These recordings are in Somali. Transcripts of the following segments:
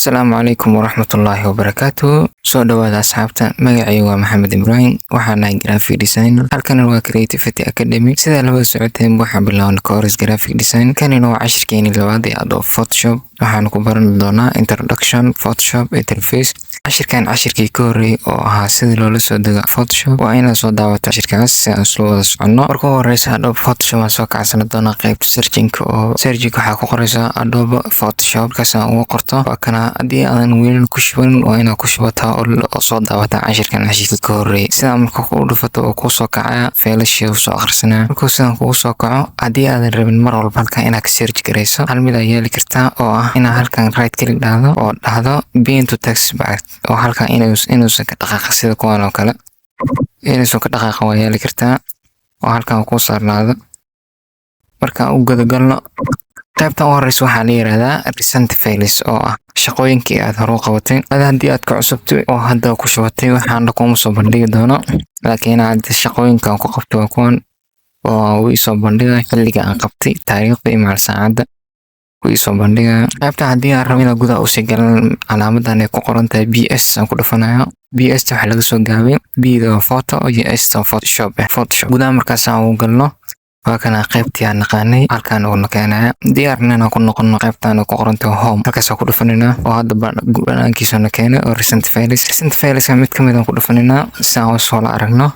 السلام عليكم ورحمة الله وبركاته. soo dhawaada asxaabta, magacaygu waa Maxamed Ibrahim, waxaan ahay graphic designer. Halkan waa Creativity Academy. Sida la wada socoteen waxaan bilaabnay course graphic design. Kanina waa cashirkeeni labaad ee Adobe Photoshop. Waxaan ku baran doonaa introduction Photoshop interface. cashirkii ka horreeyay oo ahaa sida loola soo dego Photoshop waa inaad soo daawato cashirkaas si aan isla wada soconno. Marka ugu horreysa Adobe Photoshop waan soo kacsan doonaa qaybta searching waxaa ku qoraysaa Adobe Photoshop kaas aan ugu qorto. waa kana haddii aadan weli ku shuban waa inaad ku shubataa oo soo daawataa cashirkii ka horreeyay. Sidaa marka ku dhufato oo ku soo kacaya faylashii uu soo akhrisanaa. Markuu sidan kugu soo kaco haddii aadan rabin mar walba halkan inaad ka search garayso hal mid ayaa yeeli kartaa oo ah inaad halkan right click dhahdo oo dhahdo pin to text box oo halkan inuusan ka dhaqaaqin sida kuwan oo kale inuusan ka dhaqaaqin waa yeeli kartaa oo halkan ku saarnaado. Marka u gudagalno qaybtan u horeysa waxaa la yiraahdaa recent files oo ah shaqooyinkii aad hore u qabatay. Haddii aad ka cusubtay oo hadda ku shubatay waxaan kuma soo bandhigi doono, laakiin aad shaqooyinkan ku qabtay waa kuwan oo uu soo bandhigay xilliga aan qabtay, taariikhda iyo saacadda uu soo bandhigay. Qaybta haddii aan rabo inaad gudaha u sii galan calaamadan ay ku qoran tahay BS aan ku dhufanayo. BS waxa laga soo gaabay B photo iyo S Photoshop. Gudaha markaas aan u galno waa kana qaybtii aan naqaanay halkan oo nakeenaya diyaarnana ku noqono qaybtan oo ku qoran tahay home. Halkaas ku dhufanayna oo hadda banaankiisa nakeenay oo recent files mid ka mid ah ku dhufanayna si aan soo la aragno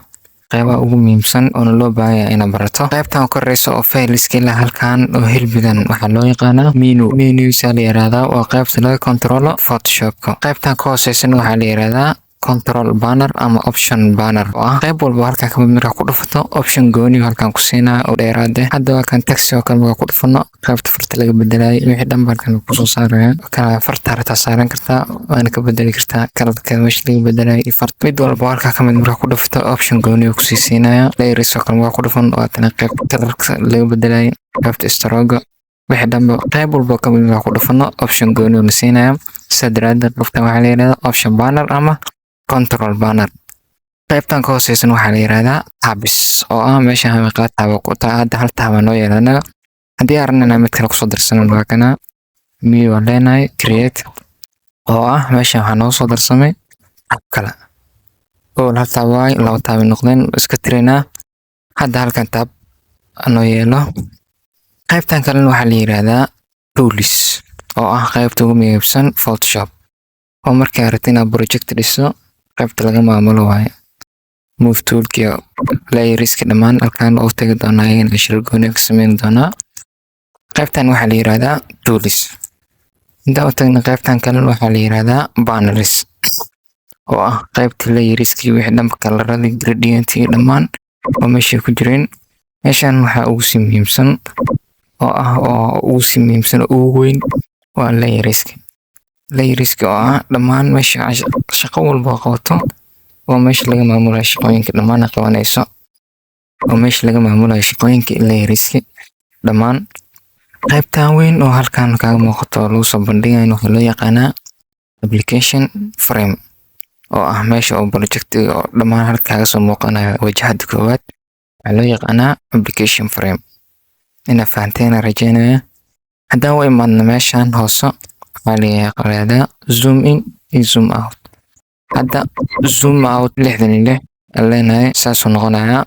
qaybaha ugu muhiimsan oo loo baahan yahay inaad barato. Qaybtan ka horeysa oo fileska la halkan oo helbidan waxaa loo yaqaanaa menu la yiraahdaa waa qaybta laga control Photoshop. Qaybtan ka hooseysan waxaa la yiraahdaa control banner ama option banner oo ah qayb walba halkan ka mid ku dhufato option gooni halkan ku siinaa oo dheeraad ah. Hadda waa kan text oo kale ku dhufano qaybta farta laga bedelay wixii dhan halkan ku soo saaraya. Kana farta harta saaran kartaa waana ka bedeli kartaa kalarka meesha laga bedelay farta mid walba halkan ka mid ku dhufato option gooni ku siinaya. Layers oo kale ku dhufan waa tan qaybta kalarka laga bedelay qaybta stroke wixii dhan qayb walba ka mid ku dhufano option gooni u siinaya. Sadraad qoftan waxa la yiraahdaa option banner ama control banner. qaybtan ka hooseysan waxaa la yiraahdaa tabs oo ah meesha qaad taabo ku taada hal taabo noo yeelana. haddii arnana mid kale ku soo darsan waa kana menu leenahay create oo ah meesha waxaa noo soo darsamay tab kale oo hal taabo ay laba taabo noqdeen iska tirina. hadda halkan tab noo yeelo. qaybtan kale waxaa la yiraahdaa tools oo ah qaybta ugu muhiimsan Photoshop oo markii aad rabtid inaad project dhiso qaybta laga maamulo waaye. move toolkiyo layerska dhammaan halkan oo tagi doonaa in ashir gooni ka sameyn doonaa. qaybtan waxaa la yiraahdaa tools. inta oo tagna qaybtan kale waxaa la yiraahdaa banners oo ah qaybta layerska wixii dhanba kalaradii gradient dhammaan oo meesha ku jireen. meeshan waxaa ugu sii muhiimsan ugu weyn waa layerska oo ah dhammaan meesha shaqo walba qabato oo meesha laga maamulayo shaqooyinka dhammaan qabanayso oo meesha laga maamulayo shaqooyinka layerska dhammaan. qaybtan weyn oo halkan kaaga muuqato lagu soo bandhigayo waxaa loo yaqaanaa application frame oo ah meesha oo project oo dhammaan halka kaaga soo muuqanayo wajahada koowaad waxaa loo yaqaanaa application frame. ina fahanteen rajaynaya. haddaan u imaadno meeshan hoose waxaa zoom in iyo zoom out. hadda zoom out 66 leenahay saasoo noqonaya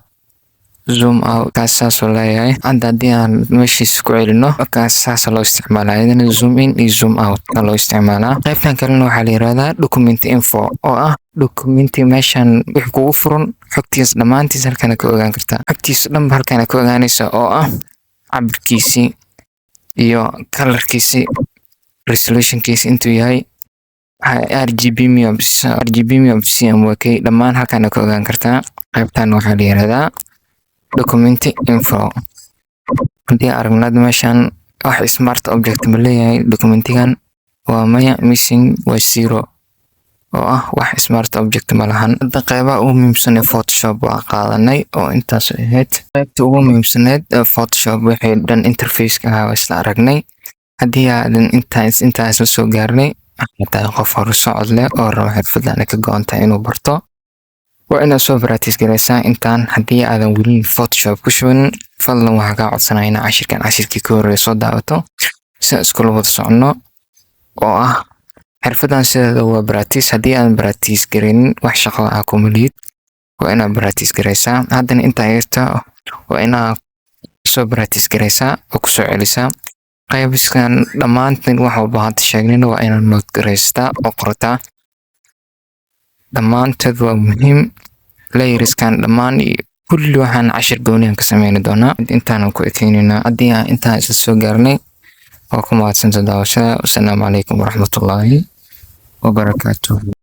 zoom out kaas saasoo leeyahay. hadda haddii aan meeshiisa ku celino kaas saas loo isticmaalaa idana zoom in iyo zoom out loo isticmaalaa. qaybtan kalena waxaa la yiraahdaa document info oo ah documenti meeshan wixii kugu furan xogtiisa dhammaantiisa halkan ka ogaan kartaa. xogtiisa dhan halkan ka ogaanaysa oo ah cabirkiisi iyo kalarkiisi resolutionkiisa intuu yahay RGB CMYK dhammaan halkan ka ogaan kartaa. qaybtan waxaa la yiraahdaa document info. haddii aragnad meeshan wax smart object ma leeyahay documentigan waa maya missing waa zero oo ah wax smart object ma lahan. hadda qaybaha ugu muhiimsan ee Photoshop waa qaadanay oo intaas ahayd. qaybta ugu muhiimsaneed ee Photoshop waxay dhan interface-ka waa isla aragnay. haddii aadan intaas la soo gaarnay hataa qof hor socod leh oo rabo xirfadana ka go'anta inuu barto waa inaad soo practice garaysaa intaan. haddii aadan weli Photoshop ku shuban fadlan waxaan kaa codsanayaa in cashirkii ka horreeya soo daawato si aan iskula wada socono oo ah xirfadan sideeda waa practice haddii aan practice gareynin wax shaqo ah kuma lihid waa inaad practice gareysaa haddana intaa yarta waa inaad soo practice gareysaa oo kusoo celisaa qaybiskan dhammaantiin wax walba hadda sheegnayna waa inaad note gareystaa oo qortaa dhammaantood waa muhiim layerskan dhammaan kulli waxaan cashir gooniyan ka sameyn doonaa intaan ku ekeynina haddii aan intaan isla soo gaarnay oo ku mahadsantahay daawashada. Assalaamu calaykum waraxmatullaahi wabarakaatuh.